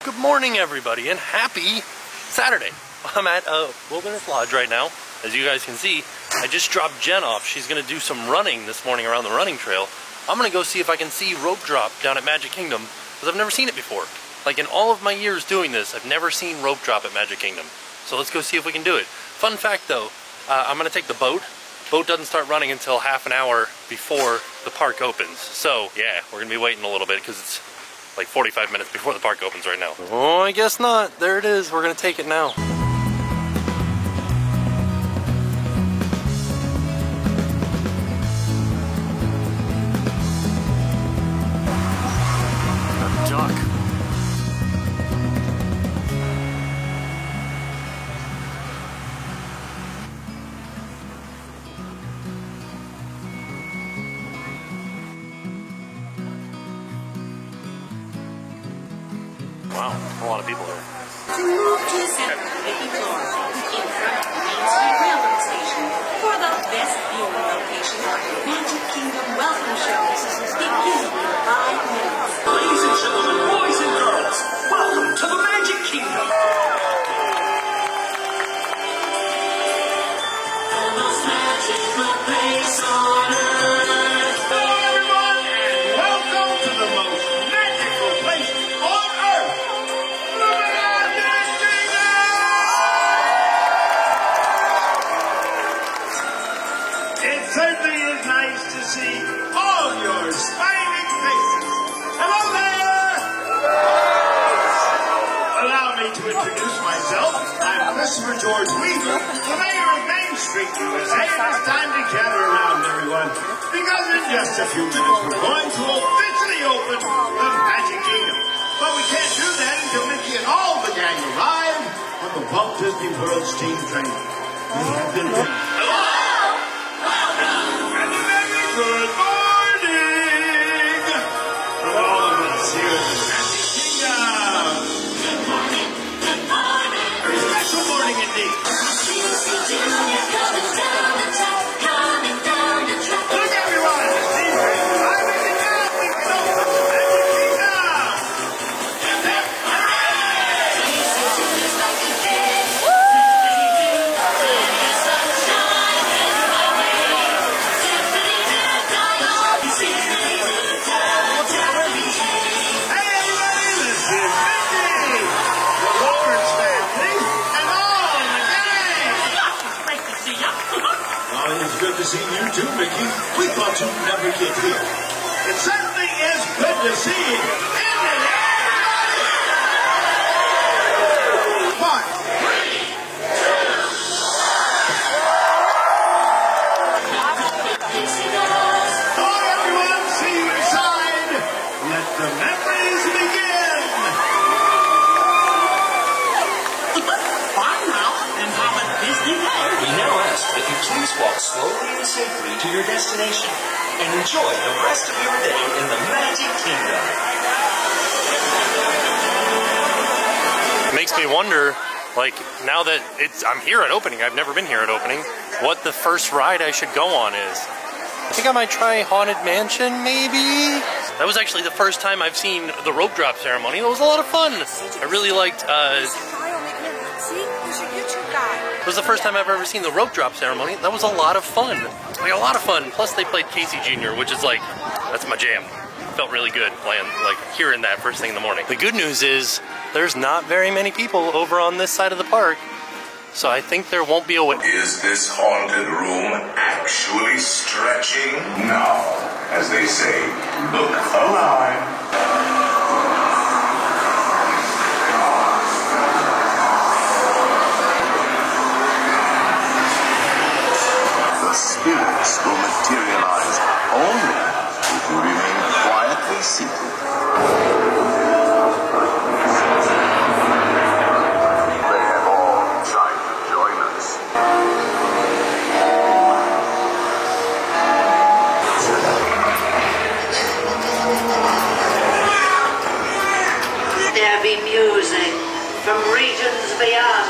Good morning, everybody, and happy Saturday. I'm at Wilderness Lodge right now. As you guys can see, I just dropped Jen off. She's gonna do some running this morning around the running trail. I'm gonna go see if I can see rope drop down at Magic Kingdom, because I've never seen it before. Like, in all of my years doing this, I've never seen rope drop at Magic Kingdom. So let's go see if we can do it. Fun fact though, I'm gonna take the boat. Boat doesn't start running until half an hour before the park opens. So yeah, we're gonna be waiting a little bit because it's like 45 minutes before the park opens right now. Oh, I guess not. There it is. We're gonna take it now. A duck. Wow, a lot of people there. To move to the center of Mickey Florida, in front of the Main Street Railroad Station, for the best viewing location of the Magic Kingdom welcome show. Begin in 5 minutes. Ladies and gentlemen, boys and girls, welcome to the Magic Kingdom. The most magical place on earth. Hello, everyone, and welcome to the most magical place on earth. It certainly is nice to see all your smiling faces. Hello there! Allow me to introduce myself. I'm Christopher George Weaver, the mayor of Main Street, USA. It's time to gather around, everyone, because in just a few minutes we're going to officially open the Magic Kingdom. But we can't do that until Mickey and all the gang arrive on the Walt Disney World steam train. We have been Hello! And a very good morning from all of us here at the Magic Kingdom. Good morning, good morning. A very special morning indeed. Look, everyone, the steam train is arriving, and now we can open the Magic Kingdom. Hey, everybody, this is Mickey, the Roberts family, and all in the gang. Great to see you. Oh, it's good to see you too, Mickey. We thought you'd never get here. It certainly is good to see you. Isn't it, everybody? One, all everyone, see you inside. Let the memories begin. Bye now, and have a Disney day. We now ask that you please walk slowly and safely to your destination and enjoy the rest of your day in the Magic Kingdom. It makes me wonder, like, now that I'm here at opening, I've never been here at opening, what the first ride I should go on is. I think I might try Haunted Mansion, maybe? That was actually the first time I've seen the rope drop ceremony. It was a lot of fun. I really liked, it was the first time I've ever seen the rope drop ceremony. That was a lot of fun. Like, a lot of fun. Plus they played Casey Jr., which is like, that's my jam. Felt really good playing, like, hearing that first thing in the morning. The good news is, there's not very many people over on this side of the park, so I think there won't be a wait. Is this haunted room actually stretching? Now, as they say, look alive. The spirits will materialize only if you remain quietly seated. They have all tried to join us. There be music from regions beyond.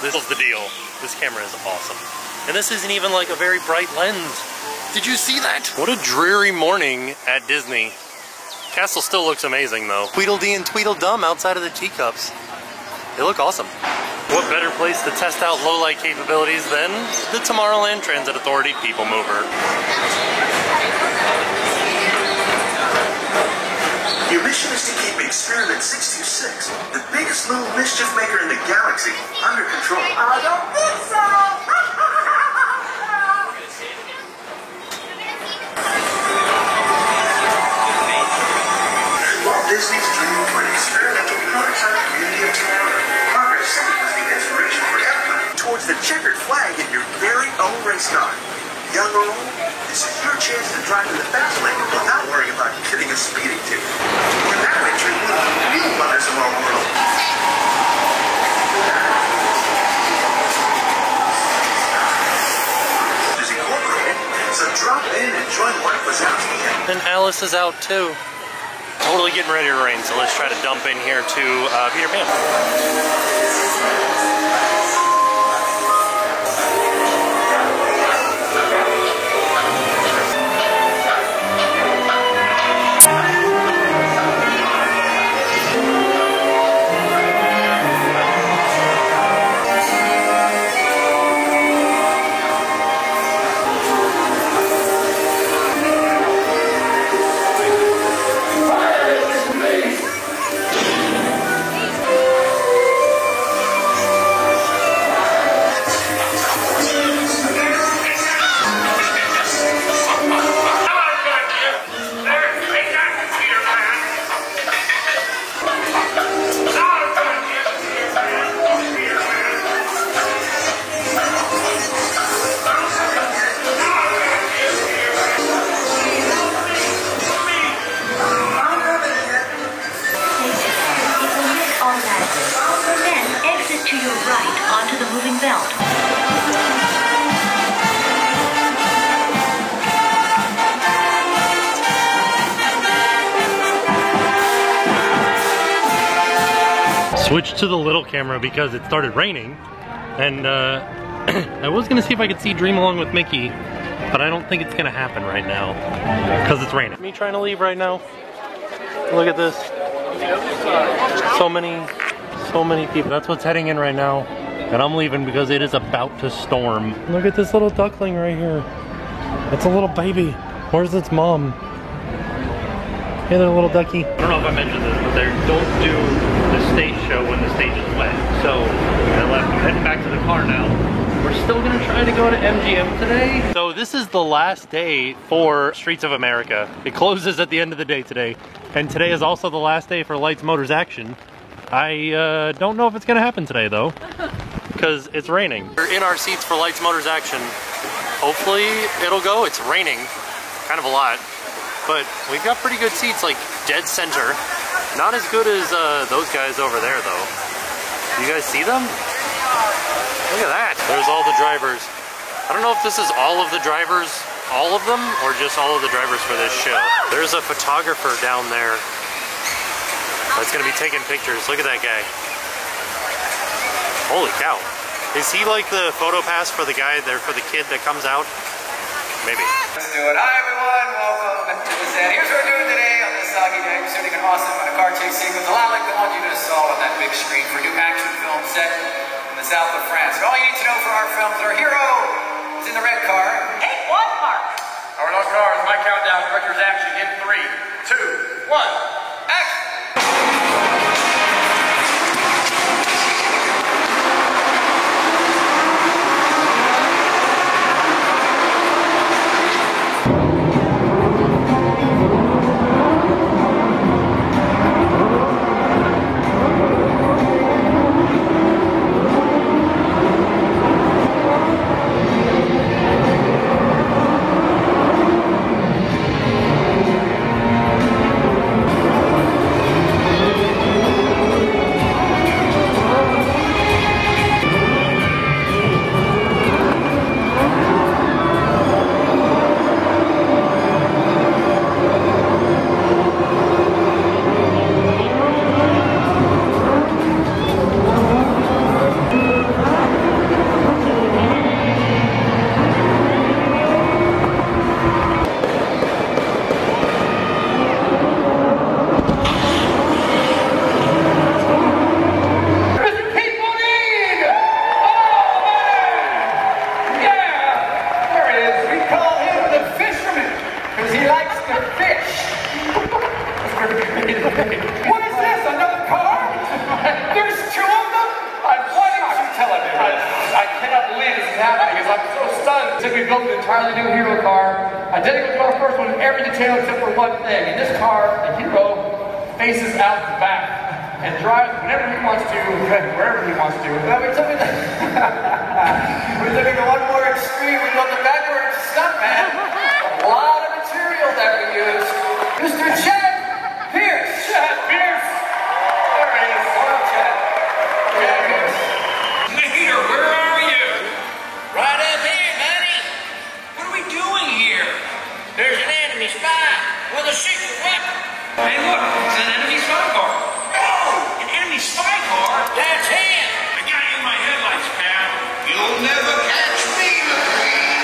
this is the deal. This camera is awesome. And this isn't even like a very bright lens. Did you see that? What a dreary morning at Disney. Castle still looks amazing though. Tweedledee and Tweedledum outside of the teacups. They look awesome. What better place to test out low-light capabilities than the Tomorrowland Transit Authority People Mover? Your mission is to keep Experiment 626, the biggest little mischief maker in the galaxy, under control. I don't think so! Walt Disney's dream for an experimental prototype community of tomorrow. Progress City was the inspiration for Epcot towards the checkered flag in your very own race car. Young or old, this is your chance to drive in the fast lane without worrying about getting a speeding ticket. You're now entering one of the real wonders of our world. Is incorporated, so drop in and join Mark Wazowski. And Alice is out too. Totally getting ready to rain, so let's try to dump in here to Peter Pan. Switched to the little camera because it started raining, and I was gonna see if I could see Dream Along with Mickey, but I don't think it's gonna happen right now because it's raining. Me trying to leave right now. Look at this. So many people. That's what's heading in right now, and I'm leaving because it is about to storm. Look at this little duckling right here. It's a little baby. Where's its mom? Hey there, little ducky. I don't know if I mentioned this, but they don't do the stage show when the stage is wet. So I left. I'm heading back to the car now. We're still gonna try to go to MGM today. So this is the last day for Streets of America. It closes at the end of the day today. And today is also the last day for Lights, Motors, Action. I don't know if it's gonna happen today though, because it's raining. We're in our seats for Lights, Motors, Action. Hopefully it'll go. It's raining kind of a lot. But we've got pretty good seats, like dead center. Not as good as those guys over there, though. You guys see them? Look at that. There's all the drivers. I don't know if this is all of the drivers, all of them, or just all of the drivers for this show. There's a photographer down there that's gonna be taking pictures. Look at that guy. Holy cow. Is he like the photo pass for the guy there, for the kid that comes out? Maybe. Let's do it. Hi everyone, welcome to the set. Here's what we're doing today on this soggy day. We're shooting an awesome car chase sequence, a lot like the one you just saw on that big screen for a new action film set in the south of France. And all you need to know for our films, our hero is in the red car. Hey, what part? Our lost cars, my countdown, director's action in 3, 2, 1, action! Identical to our first one in every detail except for one thing. In this car, the hero faces out the back and drives whenever he wants to, wherever he wants to. Well, we took it to one more extreme. We built a backwards stuntman. A lot of material that we used. Mr. Chad Pierce. Chad Pierce. There he is. Hello, Chad. Chad Pierce. Peter, where are you? Right up here, buddy. What are we doing here? There's an enemy spy with a secret weapon. Hey, look, it's an enemy spy car. Oh, an enemy spy car? That's him. I got you in my headlights, pal. You'll never catch me, McQueen.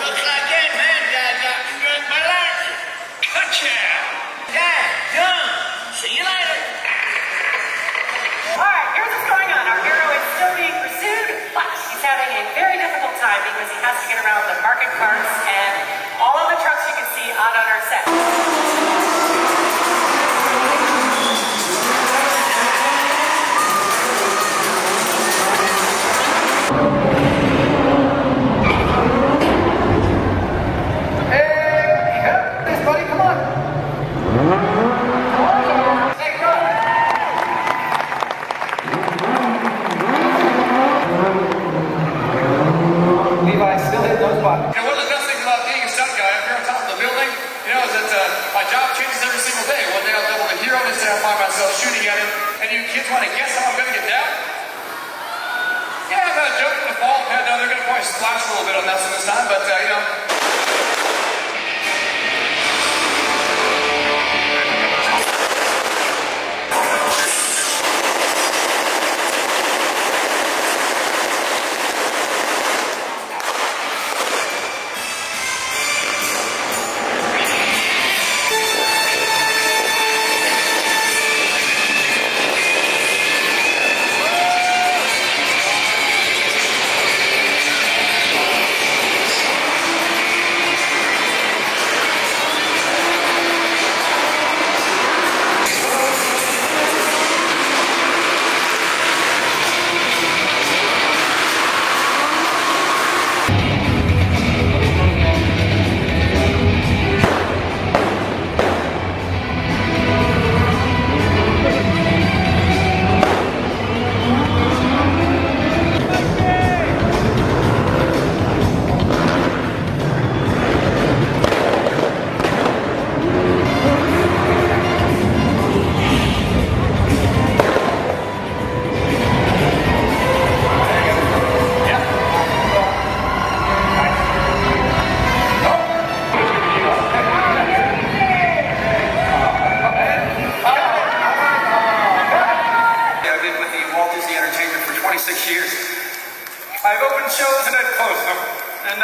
Looks like that bad guy got struck by lightning. Gotcha. Yeah, done. See you later. Alright, here's what's going on. Our hero is still being pursued, but he's having a very difficult time because he has to get around the market carts and all of the trucks you can see out on our set. Shooting at him, and you kids want to guess how I'm going to get down? Yeah, I'm going to jump in the ball pad. No, they're going to probably splash a little bit on this one this time, but you know.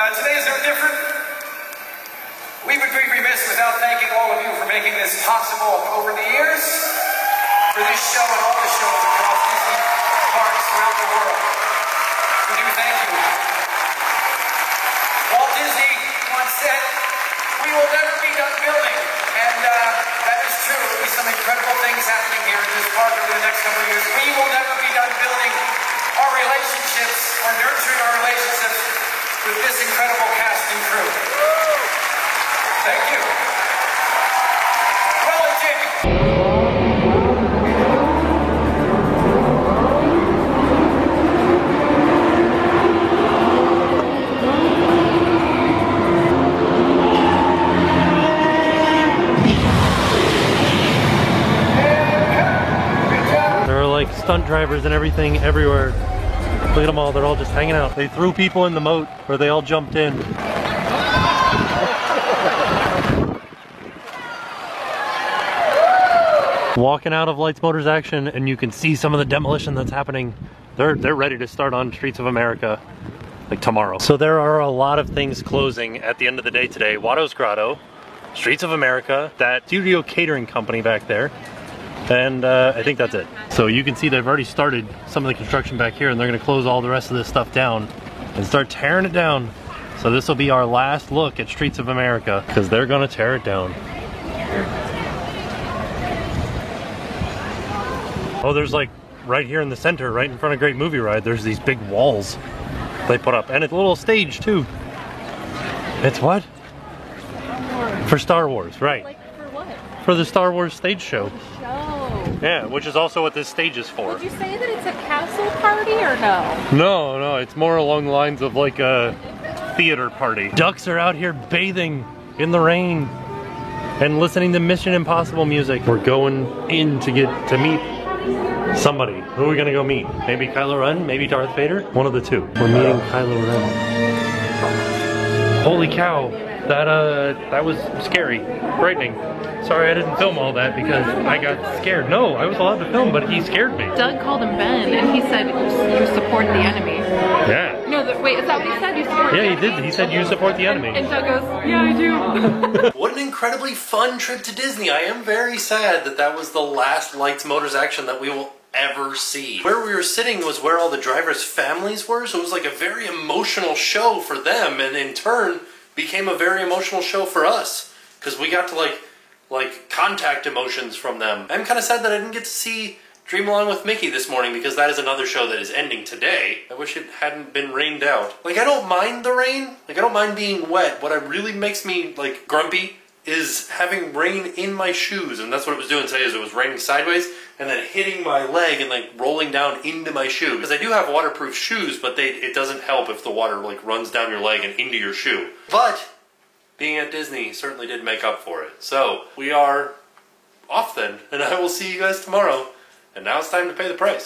Today is no different. We would be remiss without thanking all of you for making this possible over the years, for this show and all the shows across Disney parks throughout the world. We do thank you. Walt Disney once said, "We will never be done building," and that is true. There will be some incredible things happening here in this park over the next couple of years. We will never be done building our relationships or nurturing our relationships with this incredible cast and crew. Thank you. Well, there are like stunt drivers and everything everywhere. Look at them all, they're all just hanging out. They threw people in the moat, or they all jumped in. Walking out of Lights Motors Action, and you can see some of the demolition that's happening. They're ready to start on Streets of America, like tomorrow. So there are a lot of things closing at the end of the day today. Watto's Grotto, Streets of America, that studio catering company back there, and I think that's it. So you can see they've already started some of the construction back here, and they're gonna close all the rest of this stuff down and start tearing it down. So this will be our last look at Streets of America, because they're gonna tear it down. Oh, there's like right here in the center, right in front of Great Movie Ride, there's these big walls they put up. And it's a little stage too. It's what? For Star Wars, right. Like for what? For the Star Wars stage show. Show. Yeah, which is also what this stage is for. Would you say that it's a castle party or no? No, it's more along the lines of like a theater party. Ducks are out here bathing in the rain and listening to Mission Impossible music. We're going in to get to meet somebody. Who are we gonna go meet? Maybe Kylo Ren? Maybe Darth Vader? One of the two. We're meeting Kylo Ren. Holy cow, that was scary, frightening. Sorry I didn't film all that because I got scared. No, I was allowed to film, but he scared me. Doug called him Ben, and he said you support the enemy. Yeah. No, wait, is that what he said? You support the enemy? Yeah, he did. He said you support the enemy. And Doug goes, yeah, I do. What an incredibly fun trip to Disney. I am very sad that was the last Lights Motors action that we will ever see. Where we were sitting was where all the drivers' families were, so it was like a very emotional show for them, and in turn became a very emotional show for us because we got to like contact emotions from them. I'm kind of sad that I didn't get to see Dream Along with Mickey this morning because that is another show that is ending today. I wish it hadn't been rained out. Like, I don't mind the rain. Like, I don't mind being wet. What really makes me like grumpy is having rain in my shoes, and that's what it was doing today. Is it was raining sideways and then hitting my leg and like rolling down into my shoe. Because I do have waterproof shoes, but it doesn't help if the water like runs down your leg and into your shoe. But being at Disney certainly did make up for it. So we are off then, and I will see you guys tomorrow. And now it's time to pay the price.